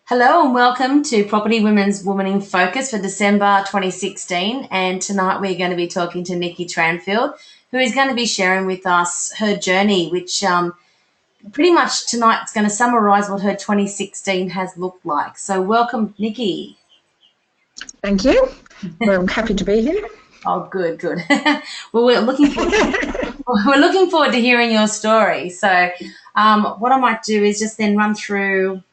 Hello and welcome to Property Women's Woman in Focus for December 2016. And tonight we're going to be talking to Nikki Tranfield, who is going to be sharing with us her journey, which pretty much tonight is going to summarise what her 2016 has looked like. So welcome, Nikki. Thank you. Well, I'm happy to be here. Oh, good, good. Well, we're looking forward to hearing your story. So what I might do is just then run through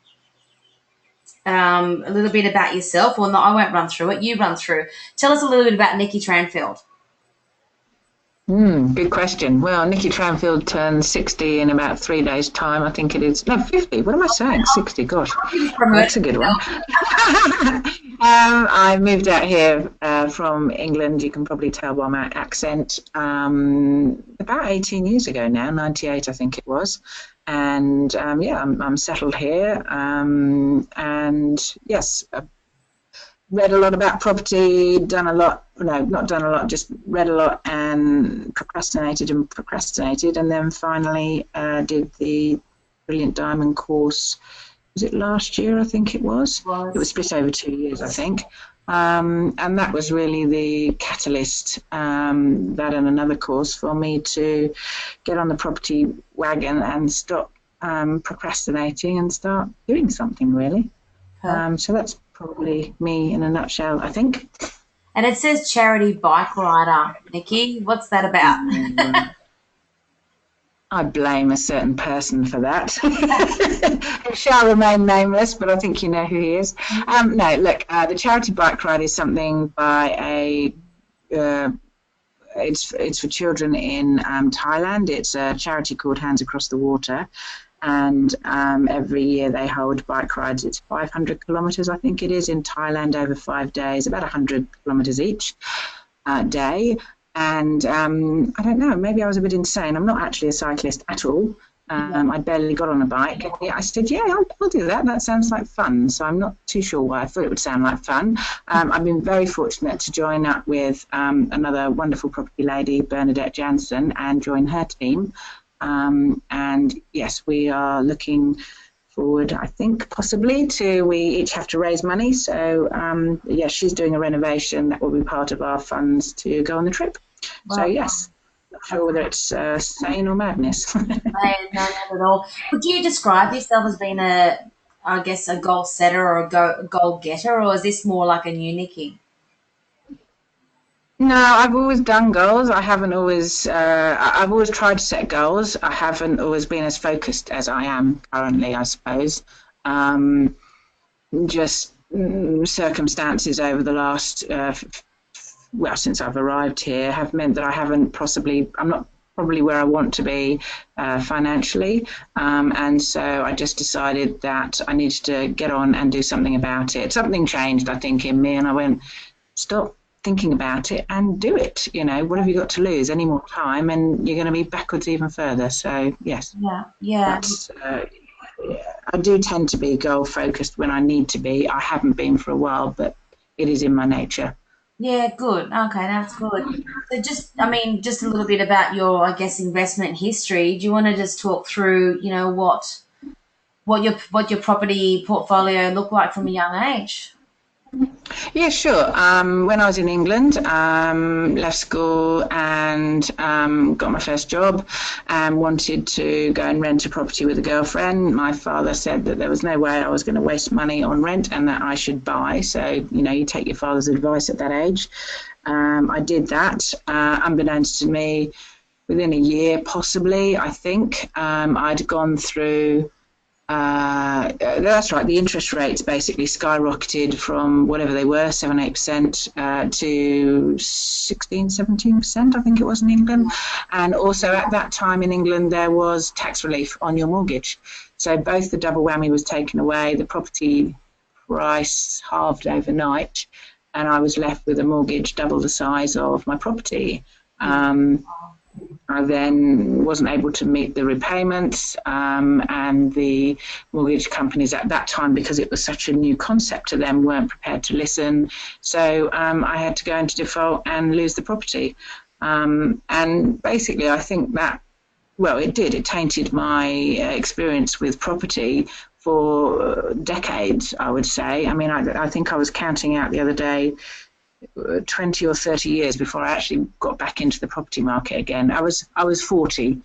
a little bit about yourself. Well, no, I won't run through it. You run through. Tell us a little bit about Nikki Tranfield. Good question. Well, Nikki Tranfield turns 60 in about 3 days' time. I think it is. No, 50. What am I saying? 60. Gosh, that's a good one. I moved out here from England. You can probably tell by my accent. About 18 years ago now, 98, I think it was. And I'm settled here. And yes, read a lot about property, done a lot, no, not done a lot, just read a lot and procrastinated, and then finally did the Brilliant Diamond course. Was it last year? I think it was. It was split over 2 years, I think. And that was really the catalyst, that and another course, for me to get on the property wagon and stop procrastinating and start doing something, really. So that's probably me in a nutshell, I think. And it says charity bike rider, Nikki. What's that about? I blame a certain person for that. It shall remain nameless, but I think you know who he is. No, look, the charity bike ride is something by a it's for children in Thailand. It's a charity called Hands Across the Water. And every year they hold bike rides. It's 500 kilometres, I think it is, in Thailand over 5 days, about 100 kilometres each day. And I don't know, maybe I was a bit insane. I'm not actually a cyclist at all. I barely got on a bike. I said, yeah, I'll do that. That sounds like fun. So I'm not too sure why I thought it would sound like fun. I've been very fortunate to join up with another wonderful property lady, Bernadette Jansen, and join her team. And yes, we are looking forward, I think, possibly we each have to raise money. So yes, she's doing a renovation that will be part of our funds to go on the trip. Wow. So yes, not sure whether it's sane or madness. No, not at all. Would you describe yourself as being a goal setter or a goal getter, or is this more like a new Nikki? No, I've always done goals. I haven't always. I've always tried to set goals. I haven't always been as focused as I am currently, I suppose. Just circumstances over the last, since I've arrived here, have meant that I'm not probably where I want to be financially. And so I just decided that I needed to get on and do something about it. Something changed, I think, in me, and I went, stop thinking about it and do it. What have you got to lose? Any more time and you're going to be backwards even further. So yes, yeah. I do tend to be goal focused when I need to be. I haven't been for a while, but it is in my nature. Yeah, good. Okay, that's good. So just a little bit about your, investment history. Do you want to just talk through, what your property portfolio looked like from a young age? Yeah, sure. When I was in England, left school and got my first job and wanted to go and rent a property with a girlfriend. My father said that there was no way I was going to waste money on rent and that I should buy. So, you take your father's advice at that age. I did that. Unbeknownst to me, within a year, possibly, I think, I'd gone through... that's right. The interest rates basically skyrocketed from whatever they were, 7-8% to 16-17%, I think it was in England. And also at that time in England, there was tax relief on your mortgage. So both the double whammy was taken away, the property price halved overnight, and I was left with a mortgage double the size of my property. I then wasn't able to meet the repayments, and the mortgage companies at that time, because it was such a new concept to them, weren't prepared to listen. So I had to go into default and lose the property. And basically, I think that well, it did. It tainted my experience with property for decades, I would say. I mean, I think I was counting out the other day 20 or 30 years before I actually got back into the property market again. I was 40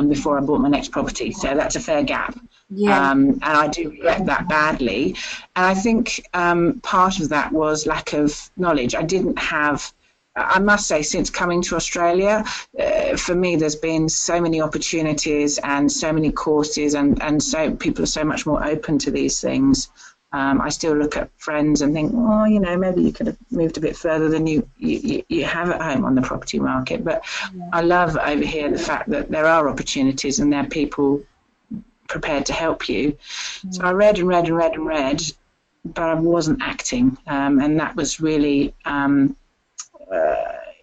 before I bought my next property, so that's a fair gap. Yeah. And I do regret that badly. And I think part of that was lack of knowledge. I didn't have, I must say, since coming to Australia, for me, there's been so many opportunities and so many courses, and so people are so much more open to these things. I still look at friends and think, oh, you know, maybe you could have moved a bit further than you have at home on the property market. But I love over here the fact that there are opportunities and there are people prepared to help you. So I read and read and read and read, but I wasn't acting. And that was really,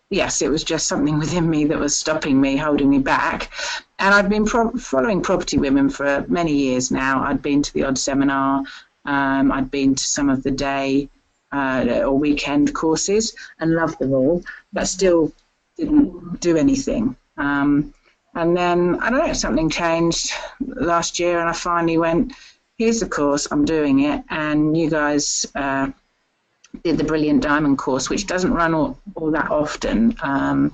yes, it was just something within me that was stopping me, holding me back. And I've been following Property Women for many years now. I'd been to the odd seminar. I'd been to some of the day or weekend courses and loved them all, but still didn't do anything. And then, I don't know, something changed last year and I finally went, here's the course, I'm doing it. And you guys did the Brilliant Diamond course, which doesn't run all that often. And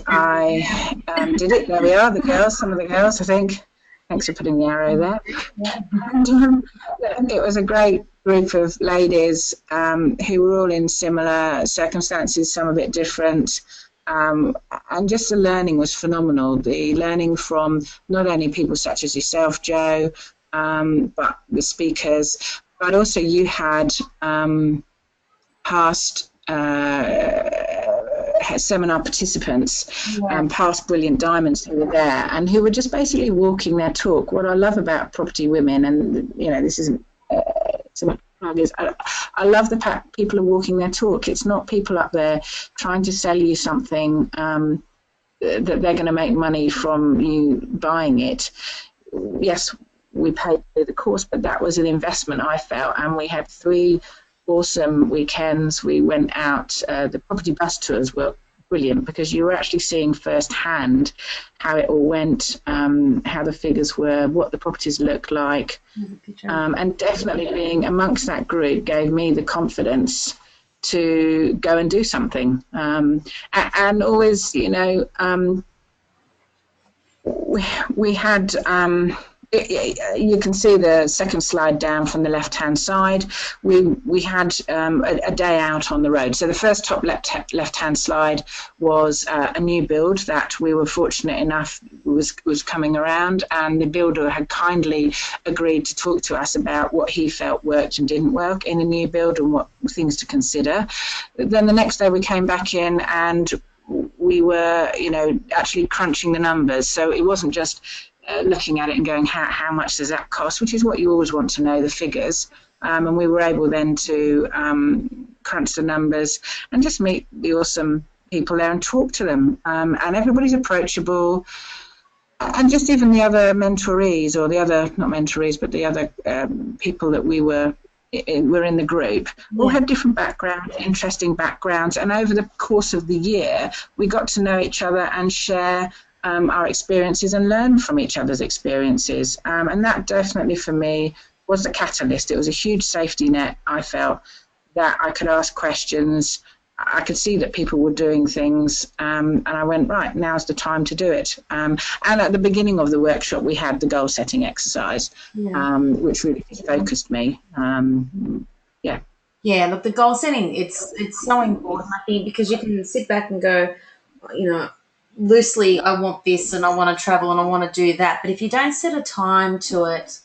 I did it. There we are, the girls, some of the girls, I think. Thanks for putting the arrow there. And it was a great group of ladies who were all in similar circumstances, some a bit different. And just the learning was phenomenal. The learning from not only people such as yourself, Jo, but the speakers, but also you had past seminar participants, past Brilliant Diamonds who were there and who were just basically walking their talk. What I love about Property Women, and you know, this isn't so much plug, is I love the fact people are walking their talk. It's not people up there trying to sell you something that they're going to make money from you buying it. Yes, we paid for the course, but that was an investment, I felt, and we had 3 awesome weekends. We went out, the property bus tours were brilliant because you were actually seeing firsthand how it all went, how the figures were, what the properties looked like, and definitely being amongst that group gave me the confidence to go and do something. And always, you know, we had you can see the second slide down from the left-hand side. We had a day out on the road. So the first top left-hand slide was a new build that we were fortunate enough was coming around, and the builder had kindly agreed to talk to us about what he felt worked and didn't work in a new build and what things to consider. Then the next day we came back in and we were, you know, actually crunching the numbers. So it wasn't just looking at it and going, how much does that cost, which is what you always want to know, the figures. And we were able then to crunch the numbers and just meet the awesome people there and talk to them. And everybody's approachable. And just even the other mentorees, or the other, not mentorees, but the other people that were in the group, all had different backgrounds, interesting backgrounds. And over the course of the year, we got to know each other and share our experiences and learn from each other's experiences. And that definitely for me was the catalyst. It was a huge safety net. I felt that I could ask questions. I could see that people were doing things, and I went, right, now's the time to do it. And at the beginning of the workshop, we had the goal setting exercise, which really focused me. Yeah, look, the goal setting, it's so important, I think, because you can sit back and go, you know, loosely, I want this and I want to travel and I want to do that. But if you don't set a time to it,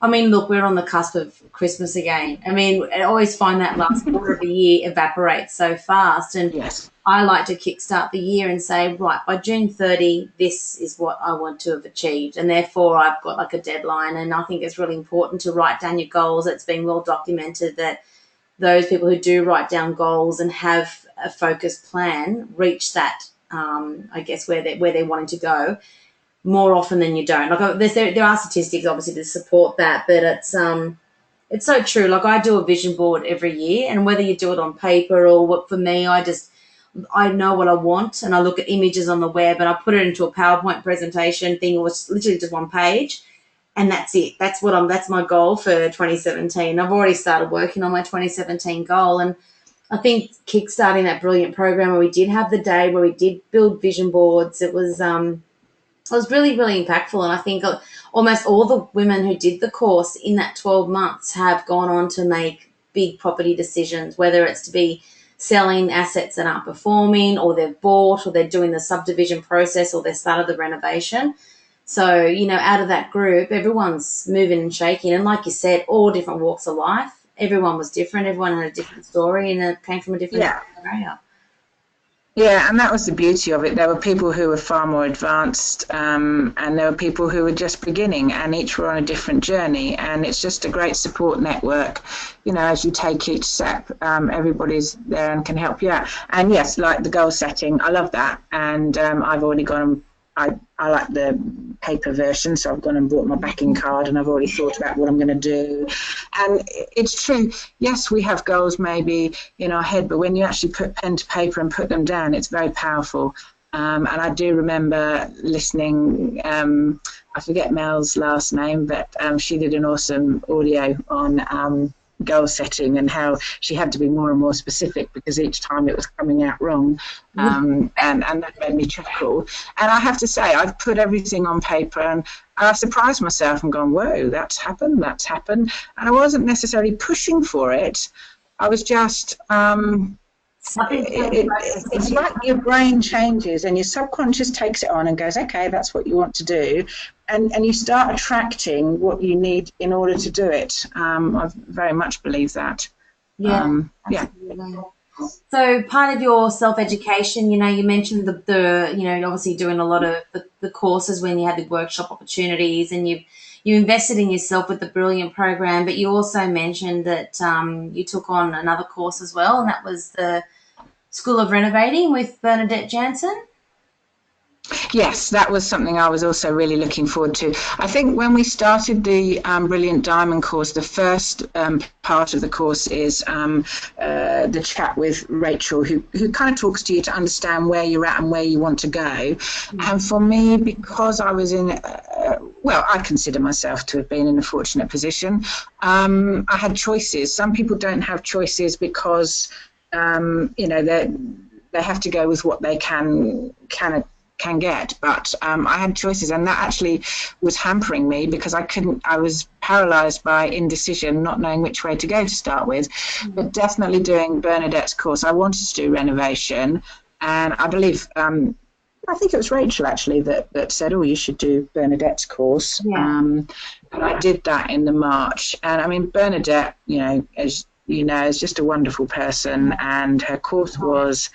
I mean, look, we're on the cusp of Christmas again. I mean, I always find that last quarter of the year evaporates so fast. And Yes. I like to kickstart the year and say, right, by June 30, this is what I want to have achieved. And therefore, I've got like a deadline. And I think it's really important to write down your goals. It's been well documented that those people who do write down goals and have a focused plan reach that, I guess, where they're wanting to go more often than you don't. Like there are statistics obviously to support that, but it's so true. Like I do a vision board every year, and whether you do it on paper or what, for me, I I know what I want, and I look at images on the web and I put it into a PowerPoint presentation thing. It was literally just one page, and that's it. That's my goal for 2017. I've already started working on my 2017 goal, and I think kickstarting that brilliant program where we did have the day where we did build vision boards, it was really, really impactful. And I think almost all the women who did the course in that 12 months have gone on to make big property decisions, whether it's to be selling assets that aren't performing, or they've bought, or they're doing the subdivision process, or they started the renovation. So, out of that group, everyone's moving and shaking. And like you said, all different walks of life. Everyone was different. Everyone had a different story, and it came from a different area. Yeah, and that was the beauty of it. There were people who were far more advanced, and there were people who were just beginning, and each were on a different journey. And it's just a great support network. As you take each step, everybody's there and can help you out. And yes, like the goal setting, I love that. And I've already gone. I like the paper version, so I've gone and bought my backing card, and I've already thought about what I'm going to do. And it's true, yes, we have goals maybe in our head, but when you actually put pen to paper and put them down, it's very powerful. And I do remember listening, I forget Mel's last name, but she did an awesome audio on goal setting and how she had to be more and more specific because each time it was coming out wrong, and that made me chuckle. And I have to say, I've put everything on paper, and I surprised myself and gone, whoa, that's happened, and I wasn't necessarily pushing for it. I was just it's like your brain changes and your subconscious takes it on and goes, okay, that's what you want to do, and you start attracting what you need in order to do it. I very much believe that. Yeah. So part of your self-education, you mentioned the obviously doing a lot of the courses when you had the workshop opportunities, and you invested in yourself with the Brilliant program, but you also mentioned that you took on another course as well, and that was the School of Renovating with Bernadette Jansen. Yes, that was something I was also really looking forward to. I think when we started the Brilliant Diamond course, the first part of the course is the chat with Rachel, who kind of talks to you to understand where you're at and where you want to go. Mm-hmm. And for me, because I was in, I consider myself to have been in a fortunate position, I had choices. Some people don't have choices because, they have to go with what they can get, but I had choices, and that actually was hampering me because I was paralyzed by indecision, not knowing which way to go to start with. But definitely doing Bernadette's course, I wanted to do renovation, and I believe I think it was Rachel actually that said, oh, you should do Bernadette's course. And I did that in the March. And I mean, Bernadette, as you know, is just a wonderful person, and her course was,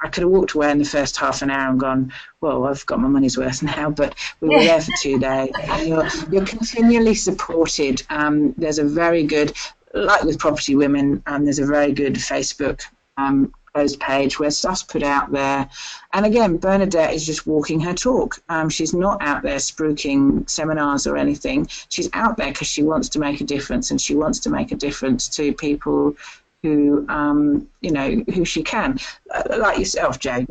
I could have walked away in the first half an hour and gone, well, I've got my money's worth now, but we were there for 2 days. And you're continually supported. There's a very good, like with Property Women, there's a very good Facebook closed page where stuff's put out there. And again, Bernadette is just walking her talk. She's not out there spruiking seminars or anything. She's out there because she wants to make a difference, and she wants to make a difference to people who, who she can. Like yourself, Joe,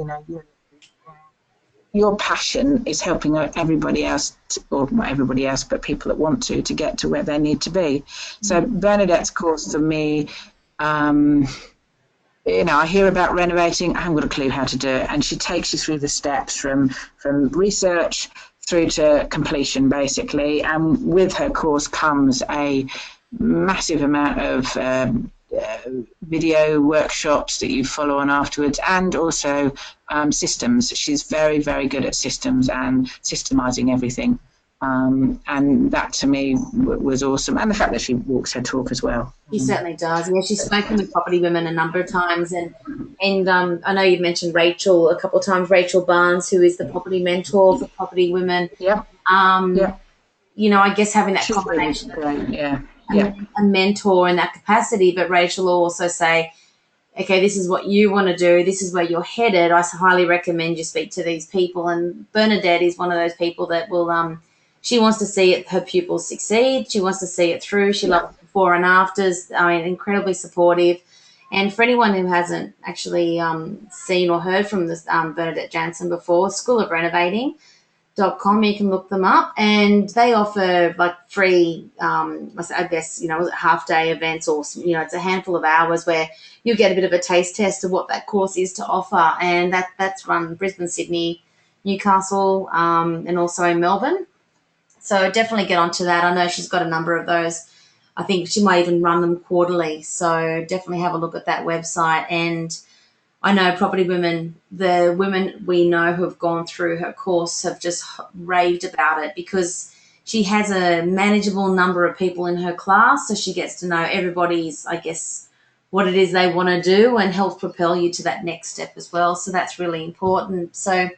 your passion is helping everybody else, or not everybody else, but people that want to get to where they need to be. So Bernadette's course for me, I hear about renovating, I haven't got a clue how to do it. And she takes you through the steps from research through to completion, basically. And with her course comes a massive amount of video workshops that you follow on afterwards, and also systems. She's very, very good at systems and systemizing everything. And that to me was awesome. And the fact that she walks her talk as well. She certainly does. Yeah, she's spoken with Property Women a number of times. And I know you've mentioned Rachel a couple of times, Rachel Barnes, who is the property mentor for Property Women. Yeah. I guess having that combination of a mentor in that capacity, but Rachel will also say, okay, this is what you want to do, this is where you're headed, I highly recommend you speak to these people. And Bernadette is one of those people that will she wants to see her pupils succeed, she wants to see it through, she loves before and afters, incredibly supportive. And for anyone who hasn't actually seen or heard from this Bernadette Jansen before, School of Renovating.com, you can look them up, and they offer like free, I guess, half day events, or it's a handful of hours where you get a bit of a taste test of what that course is to offer, and that's run Brisbane, Sydney, Newcastle, and also in Melbourne. So definitely get onto that. I know she's got a number of those. I think she might even run them quarterly. So definitely have a look at that website. And I know Property Women, the women we know who have gone through her course have just raved about it, because she has a manageable number of people in her class. So she gets to know everybody's, I guess, what it is they want to do, and help propel you to that next step as well. So that's really important. So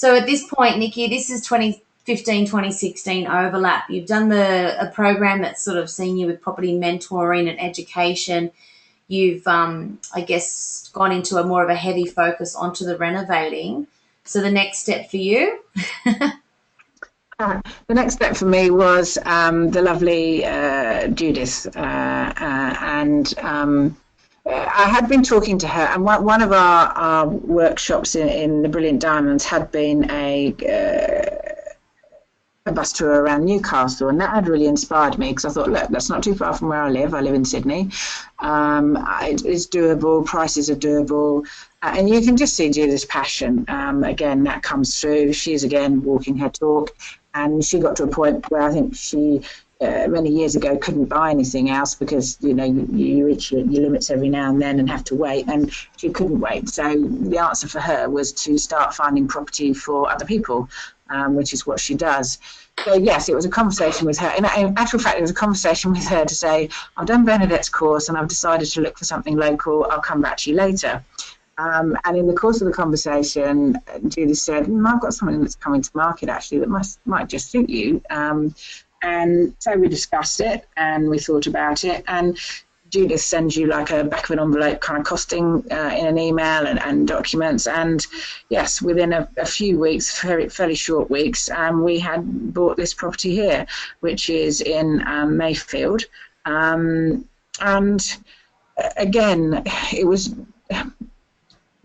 at this point, Nikki, this is 2015, 2016 overlap. You've done a program that's sort of seen you with property mentoring and education. You've, I guess, gone into a more of a heavy focus onto the renovating. So the next step for you? The next step for me was the lovely Judith, and I had been talking to her, and one of our workshops in the Brilliant Diamonds had been a bus tour around Newcastle, and that had really inspired me, because I thought, look, that's not too far from where I live. I live in Sydney. It's doable, prices are doable, and you can just see Judith's passion. Again, that comes through. She's, again, walking her talk, and she got to a point where I think she many years ago couldn't buy anything else, because you reach your limits every now and then and have to wait, and she couldn't wait. So the answer for her was to start finding property for other people, which is what she does. So yes, it was a conversation with her. In actual fact, it was a conversation with her to say, I've done Bernadette's course and I've decided to look for something local. I'll come back to you later. And in the course of the conversation, Judith said, I've got something that's coming to market actually that might just suit you. And so we discussed it and we thought about it. And Judith sends you like a back of an envelope kind of costing in an email and documents. And yes, within a few weeks, fairly short weeks, we had bought this property here, which is in Mayfield. And again, it was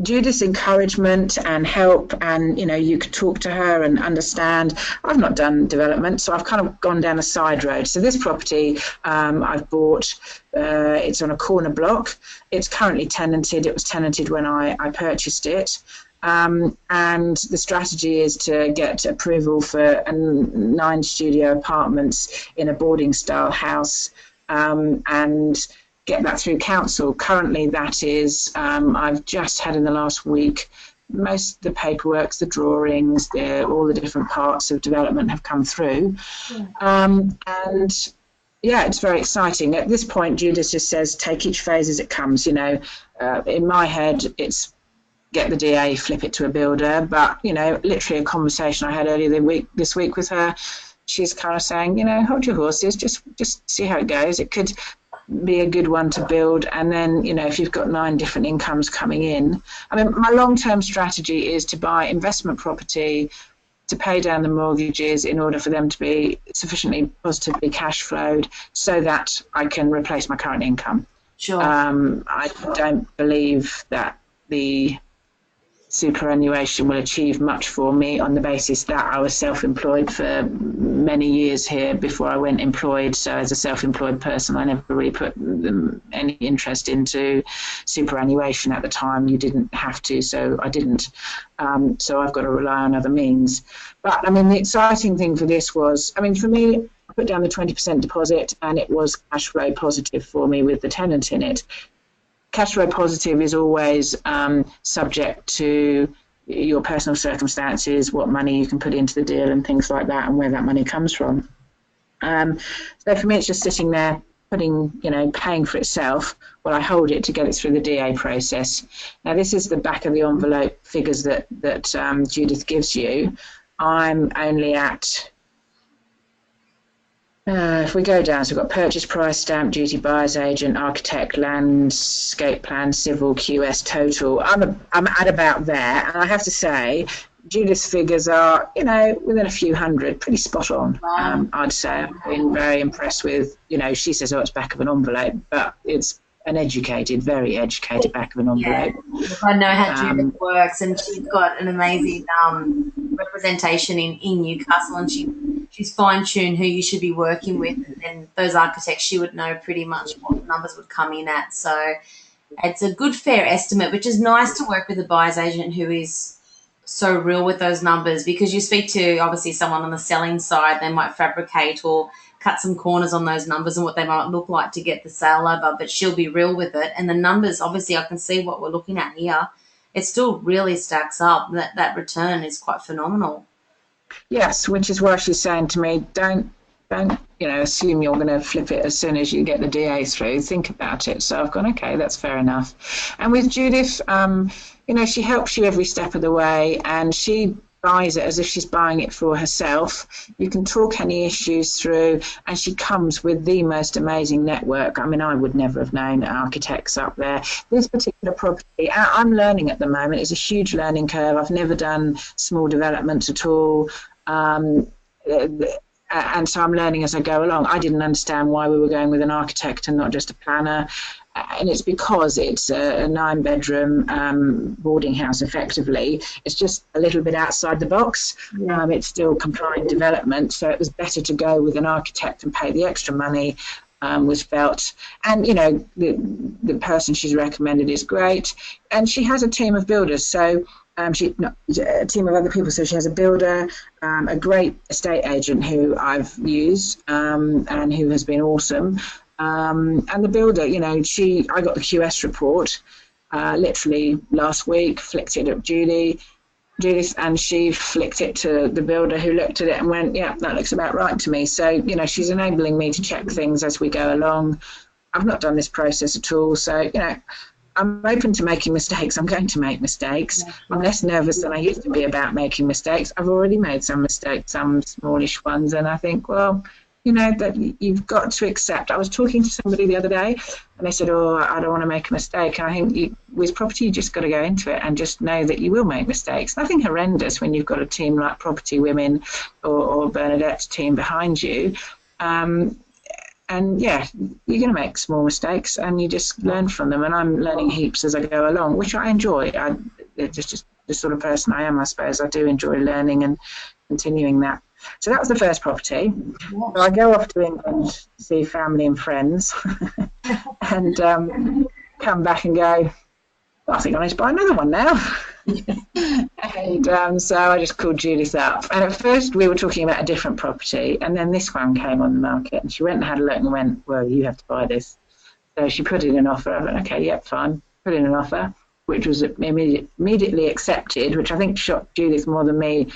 Judith's encouragement and help, and you could talk to her and understand. I've not done development, so I've kind of gone down a side road. So this property I've bought, it's on a corner block. It's currently tenanted. It was tenanted when I purchased it. And the strategy is to get approval for 9 studio apartments in a boarding style house, and get that through council. Currently, that is, I've just had in the last week, most of the paperwork, the drawings, all the different parts of development have come through. Yeah. And yeah, it's very exciting. At this point, Judith just says, take each phase as it comes. In my head, it's get the DA, flip it to a builder. But, literally a conversation I had earlier this week with her, she's kind of saying, hold your horses, just see how it goes. It could be a good one to build, and then if you've got 9 different incomes coming in. I mean, my long-term strategy is to buy investment property to pay down the mortgages in order for them to be sufficiently positively cash flowed so that I can replace my current income. Sure. I don't believe that the superannuation will achieve much for me on the basis that I was self-employed for many years here before I went employed. So as a self-employed person, I never really put any interest into superannuation at the time. You didn't have to, so I didn't. So I've got to rely on other means. But I mean, the exciting thing for this was, for me, I put down the 20% deposit and it was cash flow positive for me with the tenant in it. Cash flow positive is always subject to your personal circumstances, what money you can put into the deal and things like that, and where that money comes from. So for me, it's just sitting there, paying for itself while I hold it to get it through the DA process. Now, this is the back of the envelope figures that Judith gives you. I'm only at, if we go down, so we've got purchase price, stamp duty, buyer's agent, architect, landscape plan, civil, QS total. I'm at about there, and I have to say, Judith's figures are, within a few hundred, pretty spot on. Wow. I'd say I've been very impressed with, she says, it's back of an envelope, but it's an educated, very educated back of an envelope. Look, I know how Judith works, and she's got an amazing representation in Newcastle, and she's fine-tuned who you should be working with, and those architects, she would know pretty much what numbers would come in at. So it's a good, fair estimate, which is nice to work with a buyer's agent who is so real with those numbers, because you speak to obviously someone on the selling side, they might fabricate or cut some corners on those numbers and what they might look like to get the sale over, but she'll be real with it. And the numbers, obviously, I can see what we're looking at here. It still really stacks up. That return is quite phenomenal. Yes, which is why she's saying to me, don't assume you're going to flip it as soon as you get the DA through. Think about it. So I've gone, okay, that's fair enough. And with Judith, she helps you every step of the way, and she buys it as if she's buying it for herself. You can talk any issues through, and she comes with the most amazing network. I mean, I would never have known architects up there. This particular property, I'm learning at the moment. It's a huge learning curve. I've never done small developments at all. And so I'm learning as I go along. I didn't understand why we were going with an architect and not just a planner. And it's because it's a 9-bedroom boarding house, effectively. It's just a little bit outside the box. Yeah. It's still compliant development, so it was better to go with an architect and pay the extra money, was felt. And, the person she's recommended is great. And she has a team of builders, so a team of other people. So she has a builder, a great estate agent who I've used and who has been awesome. And the builder, I got the QS report literally last week, flicked it at Judith, and she flicked it to the builder, who looked at it and went, yeah, that looks about right to me. So, she's enabling me to check things as we go along. I've not done this process at all. So, I'm open to making mistakes. I'm going to make mistakes. I'm less nervous than I used to be about making mistakes. I've already made some mistakes, some smallish ones, and I think, well, that you've got to accept. I was talking to somebody the other day, and they said, oh, I don't want to make a mistake. And I think with property, you just got to go into it and just know that you will make mistakes. Nothing horrendous when you've got a team like Property Women or Bernadette's team behind you. And yeah, you're going to make small mistakes, and you just learn from them. And I'm learning heaps as I go along, which I enjoy. It's just the sort of person I am, I suppose. I do enjoy learning and continuing that. So that was the first property. So I go off to England to see family and friends and come back and go, well, I think I need to buy another one now. And so I just called Judith up. And at first we were talking about a different property, and then this one came on the market, and she went and had a look and went, well, you have to buy this. So she put in an offer. I went, okay, yep, fine. Put in an offer, which was immediately accepted, which I think shocked Judith more than me,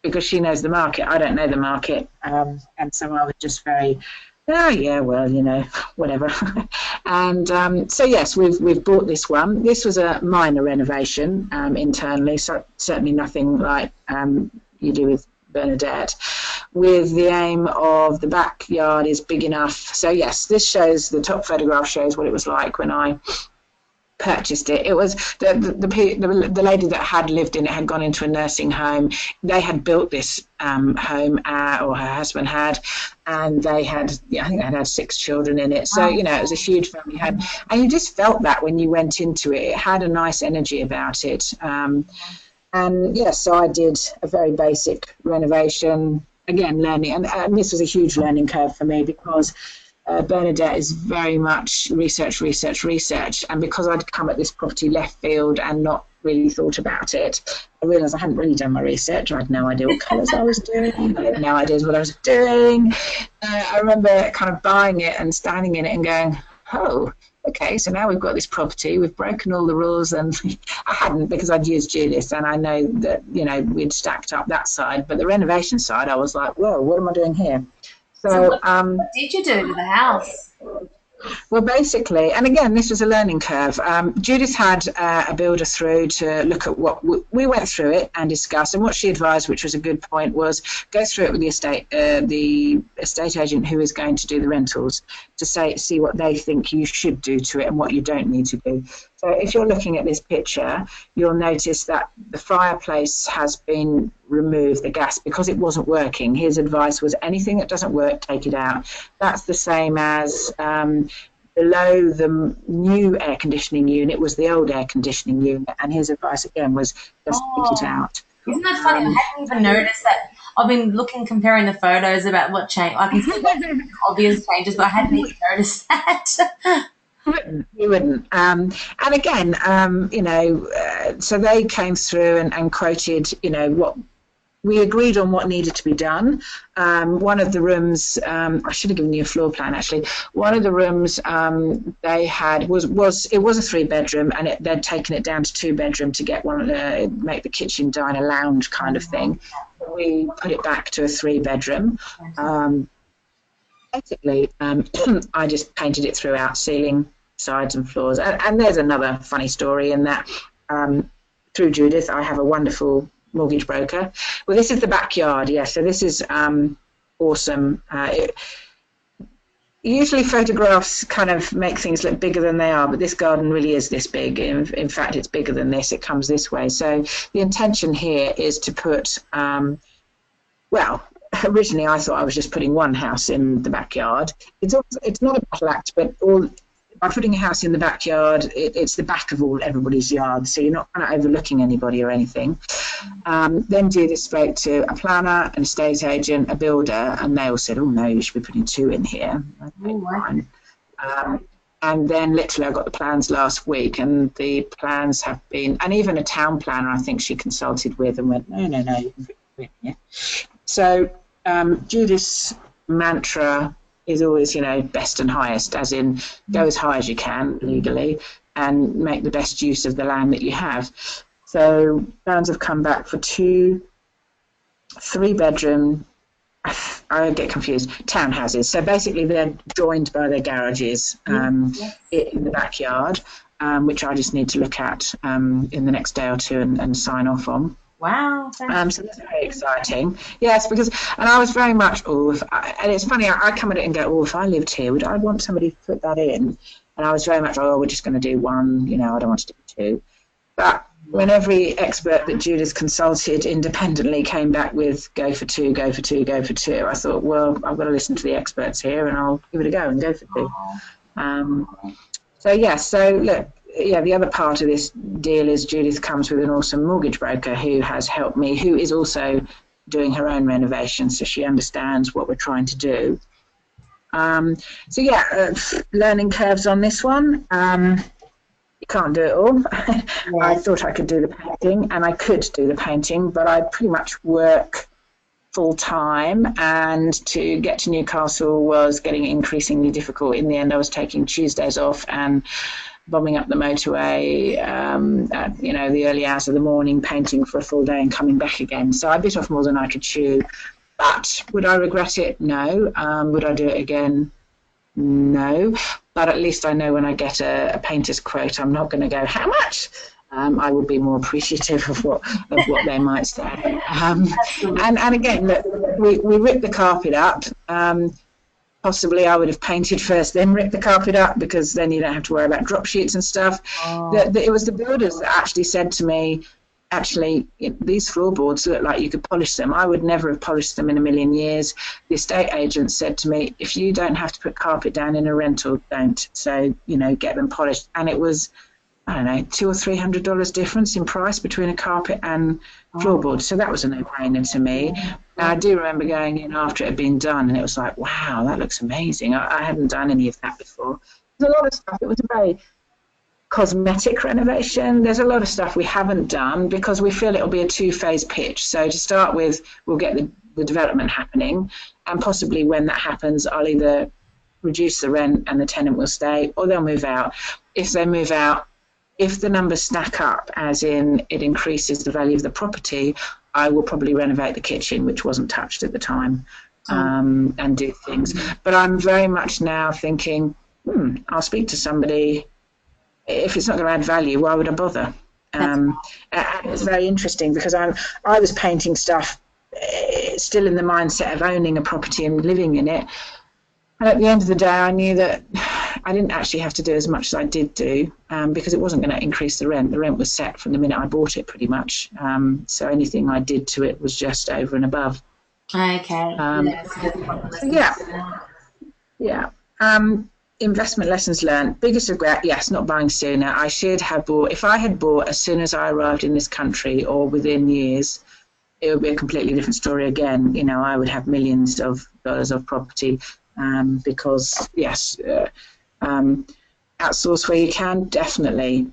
because she knows the market. I don't know the market. And so I was just very, oh, yeah, well, whatever. And so, yes, we've bought this one. This was a minor renovation internally, so certainly nothing like you do with Bernadette, with the aim of the backyard is big enough. So, yes, this shows, the top photograph shows what it was like when I purchased it. It was the lady that had lived in it had gone into a nursing home. They had built this home, or her husband had, and they had, I think they had 6 children in it. So, it was a huge family home. And you just felt that when you went into it. It had a nice energy about it. And yes, so I did a very basic renovation, again, learning. And this was a huge learning curve for me, because Bernadette is very much research, and because I'd come at this property left field and not really thought about it, I realised I hadn't really done my research. I had no idea what colours I was doing. I had no idea what I was doing. I remember kind of buying it and standing in it and going, oh, okay, so now we've got this property, we've broken all the rules. And I hadn't, because I'd used Judith, and I know that, we'd stacked up that side, but the renovation side, I was like, whoa, what am I doing here? So what did you do to the house? Well, basically, and again, this was a learning curve. Judith had a builder through to look at what we went through it and discussed, and what she advised, which was a good point, was go through it with the estate agent who is going to do the rentals, to see what they think you should do to it and what you don't need to do. So if you're looking at this picture, you'll notice that the fireplace has been removed, the gas, because it wasn't working. His advice was anything that doesn't work, take it out. That's the same as below the new air conditioning unit was the old air conditioning unit, and his advice again was just take it out. Isn't that funny? I hadn't even noticed that. I've been looking, comparing the photos about what changed. I can see obvious changes, but I hadn't even noticed that. You wouldn't. And again, so they came through and quoted, what we agreed on what needed to be done. One of the rooms, I should have given you a floor plan actually. One of the rooms they had was it was a 3-bedroom, and they'd taken it down to 2-bedroom to get make the kitchen diner lounge kind of thing. We put it back to a 3-bedroom. Basically, I just painted it throughout, ceiling, sides and floors. And there's another funny story in that through Judith, I have a wonderful mortgage broker. Well, this is the backyard, yes. So this is awesome. Usually photographs kind of make things look bigger than they are, but this garden really is this big. In fact, it's bigger than this. It comes this way. So the intention here is to put, originally I thought I was just putting one house in the backyard. It's not a battle act, but by putting a house in the backyard, it's the back of everybody's yard, so you're not kind of overlooking anybody or anything. Then Judith spoke to a planner, an estate agent, a builder, and they all said, oh no, you should be putting 2 in here. Okay, fine. And then literally I got the plans last week, and the plans have been, and even a town planner I think she consulted with and went, no, you can put it in here. So Judith's mantra is always, best and highest, as in go as high as you can legally and make the best use of the land that you have. So plans have come back for 2 3-bedroom, I get confused, townhouses. So basically they're joined by their garages in the backyard, which I just need to look at in the next day or two and sign off on. Wow. So that's very exciting. Yes, because, and I was very much, and it's funny, I come at it and go, if I lived here, would I want somebody to put that in? And I was very much, we're just going to do 1, I don't want to do 2. But when every expert that Judith consulted independently came back with go for 2, go for 2, go for 2, I thought, well, I've got to listen to the experts here and I'll give it a go and go for 2. So look, the other part of this deal is Judith comes with an awesome mortgage broker who has helped me, who is also doing her own renovations, so she understands what we're trying to do. Learning curves on this one. You can't do it all. I thought I could do the painting, and I could do the painting, but I pretty much work full-time, and to get to Newcastle was getting increasingly difficult. In the end, I was taking Tuesdays off and bombing up the motorway at the early hours of the morning, painting for a full day and coming back again. So I bit off more than I could chew. But would I regret it? No. Would I do it again? No. But at least I know when I get a painter's quote, I'm not going to go, how much? I would be more appreciative of what they might say. And again, look, we ripped the carpet up. Possibly I would have painted first, then ripped the carpet up, because then you don't have to worry about drop sheets and stuff. It was the builders that actually said to me, these floorboards look like you could polish them. I would never have polished them in a million years. The estate agent said to me, if you don't have to put carpet down in a rental, don't. So, get them polished. And it was, I don't know, $200 or $300 difference in price between a carpet and floorboard. So that was a no-brainer to me. I do remember going in after it had been done, and it was like, wow, that looks amazing. I hadn't done any of that before. There's a lot of stuff. It was a very cosmetic renovation. There's a lot of stuff we haven't done because we feel it'll be a 2-phase pitch. So to start with, we'll get the development happening, and possibly when that happens, I'll either reduce the rent and the tenant will stay, or they'll move out. If they move out, if the numbers stack up, as in it increases the value of the property, I will probably renovate the kitchen, which wasn't touched at the time, and do things. But I'm very much now thinking, I'll speak to somebody. If it's not going to add value, why would I bother? And it's very interesting because I was painting stuff still in the mindset of owning a property and living in it. And at the end of the day, I knew that I didn't actually have to do as much as I did do because it wasn't going to increase the rent. The rent was set from the minute I bought it, pretty much. So anything I did to it was just over and above. Okay. Yeah. investment lessons learned. Biggest regret, yes, not buying sooner. I should have bought. If I had bought as soon as I arrived in this country or within years, it would be a completely different story again. You know, I would have millions of dollars of property because, yes, outsource where you can, definitely.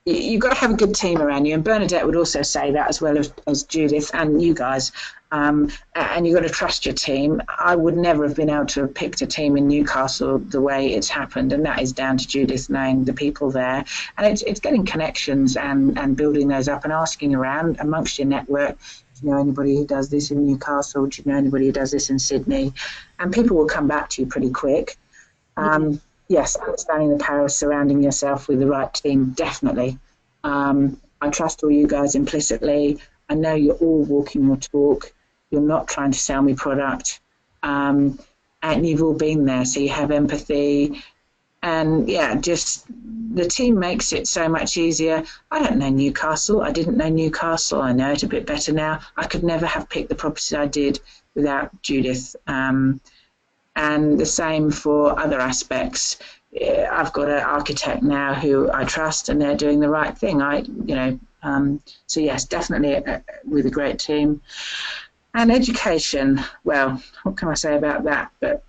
You've got to have a good team around you, and Bernadette would also say that as well as Judith and you guys. And you've got to trust your team. I would never have been able to have picked a team in Newcastle the way it's happened, and that is down to Judith knowing the people there. And it's getting connections and building those up and asking around amongst your network. Do you know anybody who does this in Newcastle? Do you know anybody who does this in Sydney? And people will come back to you pretty quick. Yes, understanding the power of surrounding yourself with the right team, definitely. I trust all you guys implicitly. I know you're all walking your talk. You're not trying to sell me product. And you've all been there, so you have empathy. And yeah, just the team makes it so much easier. I don't know Newcastle. I didn't know Newcastle. I know it a bit better now. I could never have picked the properties I did without Judith. And the same for other aspects. I've got an architect now who I trust, and they're doing the right thing. So yes, definitely with a great team. And education, well, what can I say about that? But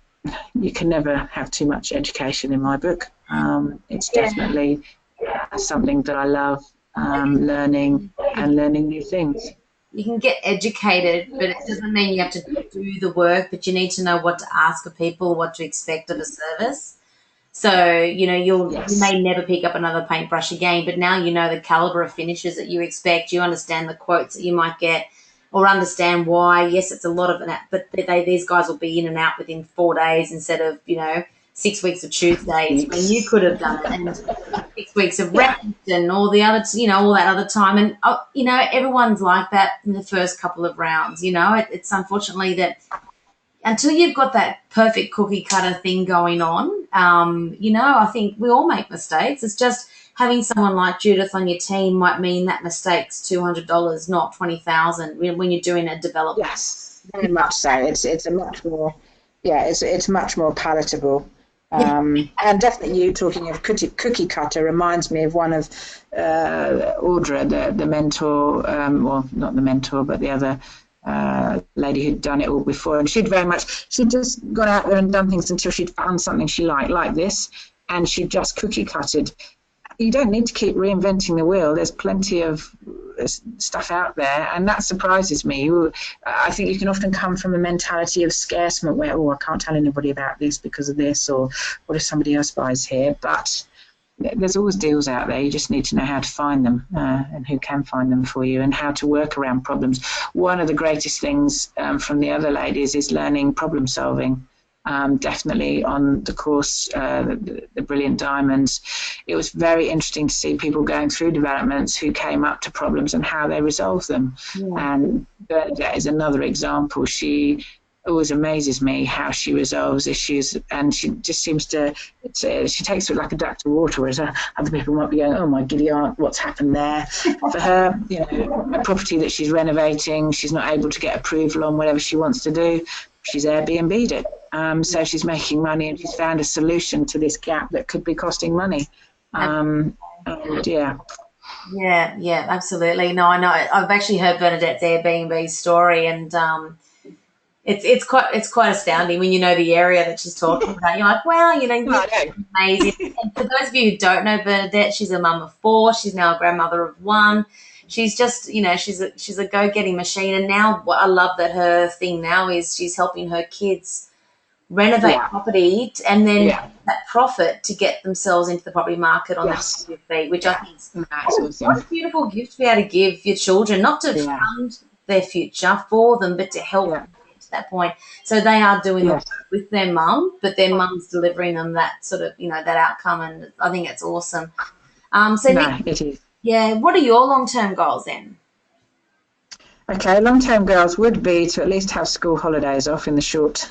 you can never have too much education in my book. It's definitely something that I love, learning and learning new things. You can get educated, but it doesn't mean you have to do the work, but you need to know what to ask of people, what to expect of a service. So, you know, you may never pick up another paintbrush again, but now you know the caliber of finishes that you expect. You understand the quotes that you might get, or understand why. Yes, it's a lot of an app, but these guys will be in and out within 4 days instead of, 6 weeks of Tuesdays when you could have done it, and 6 weeks of rest and all the other, all that other time. And, everyone's like that in the first couple of rounds. It's unfortunately that until you've got that perfect cookie cutter thing going on, I think we all make mistakes. It's just having someone like Judith on your team might mean that mistake's $200, not $20,000 when you're doing a development. Yes, very much so. It's a much more, it's much more palatable. And definitely you talking of cookie cutter reminds me of one of Audra, the mentor, well, not the mentor, but the other lady who'd done it all before. And she'd just gone out there and done things until she'd found something she liked, like this, and she'd just cookie cutted. You don't need to keep reinventing the wheel. There's plenty of stuff out there, and that surprises me. I think you can often come from a mentality of scarcement where, I can't tell anybody about this because of this, or what if somebody else buys here? But there's always deals out there. You just need to know how to find them and who can find them for you, and how to work around problems. One of the greatest things from the other ladies is learning problem solving. Definitely on the course, the Brilliant Diamonds, it was very interesting to see people going through developments who came up to problems and how they resolved them. And Bernadette is another example. She always amazes me how she resolves issues, and she just seems to, she takes it like a duck to water, whereas other people might be going, oh my giddy aunt, what's happened there? For her, a property that she's renovating, she's not able to get approval on whatever she wants to do, she's Airbnb'd it. So she's making money, and she's found a solution to this gap that could be costing money. Yeah, absolutely. No, I know. I've actually heard Bernadette's Airbnb story, and it's quite astounding when you know the area that she's talking about. You're like, wow, amazing. And for those of you who don't know Bernadette, she's a mum of 4. She's now a grandmother of 1. She's just, she's a go-getting machine. And now what I love that her thing now is she's helping her kids renovate property and then that profit to get themselves into the property market on their feet, which I think is what a beautiful gift to be able to give your children, not to fund their future for them, but to help them get to that point. So they are doing the work with their mum, but their mum's delivering them that sort of, that outcome, and I think it's awesome. Nick, it is. Yeah, what are your long-term goals then? Okay, long-term goals would be to at least have school holidays off in the short.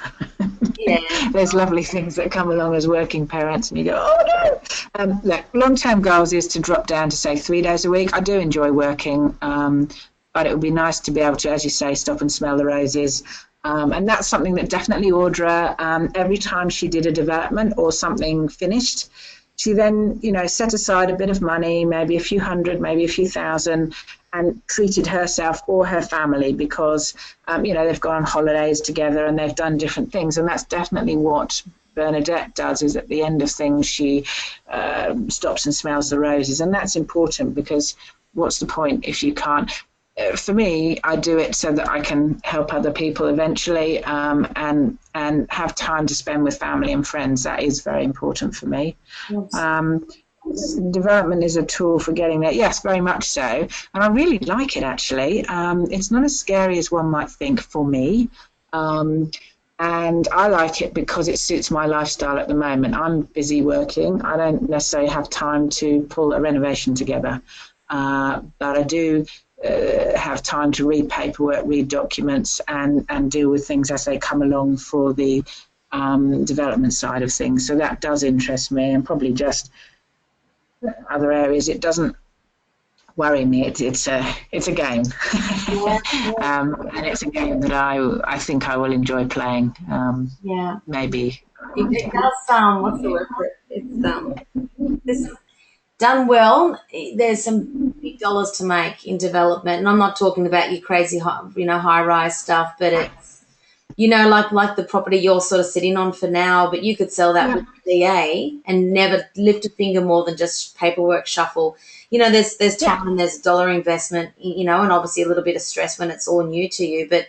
There's lovely things that come along as working parents, and you go, oh no. Look, long-term goals is to drop down to, say, 3 days a week. I do enjoy working, but it would be nice to be able to, as you say, stop and smell the roses. And that's something that definitely Audra, every time she did a development or something finished, she then, set aside a bit of money, maybe a few hundred, maybe a few thousand, and treated herself or her family because, they've gone on holidays together and they've done different things. And that's definitely what Bernadette does, is at the end of things, she stops and smells the roses. And that's important because what's the point if you can't? For me, I do it so that I can help other people eventually, and have time to spend with family and friends. That is very important for me. Yes. Development is a tool for getting there. Yes, very much so. And I really like it, actually. It's not as scary as one might think for me. And I like it because it suits my lifestyle at the moment. I'm busy working. I don't necessarily have time to pull a renovation together. But I do have time to read paperwork, read documents, and deal with things as they come along for the development side of things. So that does interest me, and probably just other areas. It doesn't worry me. It's a game, and it's a game that I think I will enjoy playing. Maybe. It does. What's the word for it? It's done well, there's some big dollars to make in development, and I'm not talking about your crazy, high-rise stuff, but it's, like the property you're sort of sitting on for now, but you could sell that with DA and never lift a finger more than just paperwork shuffle. There's time and there's dollar investment, and obviously a little bit of stress when it's all new to you, but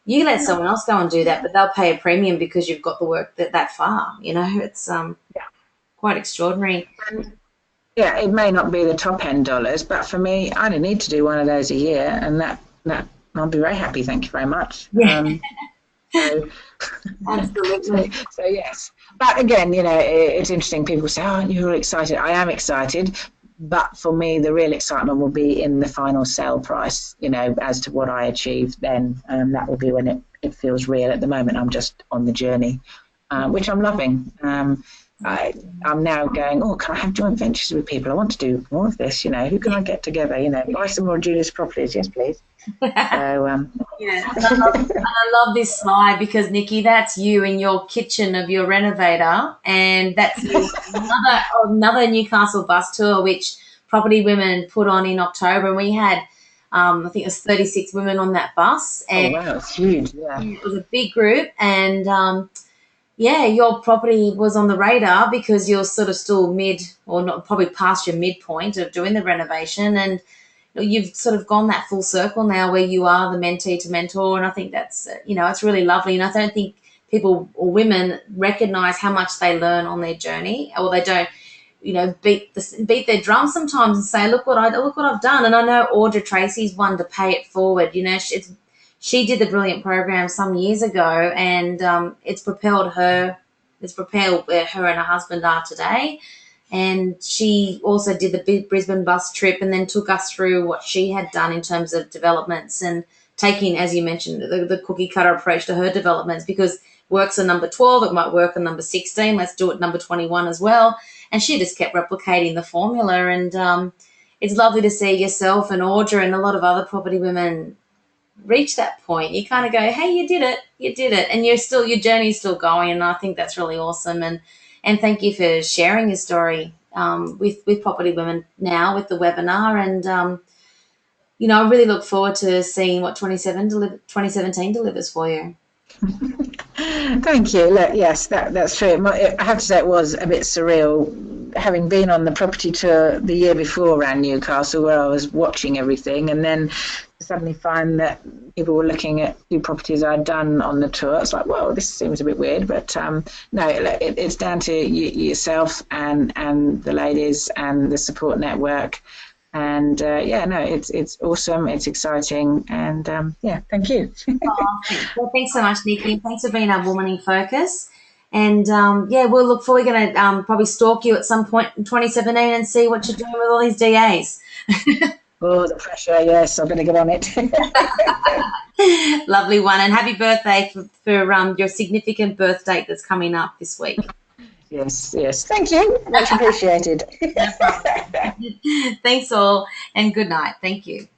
you let someone else go and do that, but they'll pay a premium because you've got the work that far. It's quite extraordinary. Yeah, it may not be the top end dollars, but for me, I only need to do one of those a year, and that I'll be very happy. Thank you very much. Yeah. Absolutely. So yes, but again, it's interesting. People say, "Oh, you're excited." I am excited, but for me, the real excitement will be in the final sale price. As to what I achieve, then that will be when it feels real. At the moment, I'm just on the journey, which I'm loving. I'm now going, can I have joint ventures with people? I want to do more of this, who can I get together? Buy some more Julius properties. Yes, please. So, I love this slide because, Nikki, that's you in your kitchen of your renovator, and that's another Newcastle bus tour, which Property Women put on in October, and we had, I think it was 36 women on that bus. And wow, it's huge, yeah. It was a big group, and your property was on the radar because you're sort of still probably past your midpoint of doing the renovation, and you've sort of gone that full circle now where you are the mentee to mentor, and I think that's, it's really lovely, and I don't think people or women recognise how much they learn on their journey, or they don't, beat their drum sometimes and say, look what I've done. And I know Audra Tracy's one to pay it forward. She did the Brilliant program some years ago, and it's propelled her. It's propelled where her and her husband are today. And she also did the Brisbane bus trip, and then took us through what she had done in terms of developments, and taking, as you mentioned, the cookie cutter approach to her developments, because works on number 12, it might work on number 16. Let's do it number 21 as well. And she just kept replicating the formula. And it's lovely to see yourself and Audra and a lot of other property women reach that point. You kind of go, hey, you did it, and your journey's still going, and I think that's really awesome. And thank you for sharing your story with Property Women now with the webinar, and I really look forward to seeing what 2017 delivers for you. Thank you. Look, yes, that's true. I have to say it was a bit surreal, having been on the property tour the year before around Newcastle, where I was watching everything, and then suddenly find that people were looking at the properties I'd done on the tour. It's like, well, this seems a bit weird, but no, it's down to yourself and the ladies and the support network. And it's awesome. It's exciting, and thank you. Well, thanks so much, Nikki. Thanks for being our Woman in Focus. And we'll look forward. We're going to probably stalk you at some point in 2017 and see what you're doing with all these DAs. Oh, the pressure! Yes, I better get on it. Lovely one, and happy birthday for your significant birth date that's coming up this week. Yes. Thank you. Much appreciated. Thanks all, and good night. Thank you.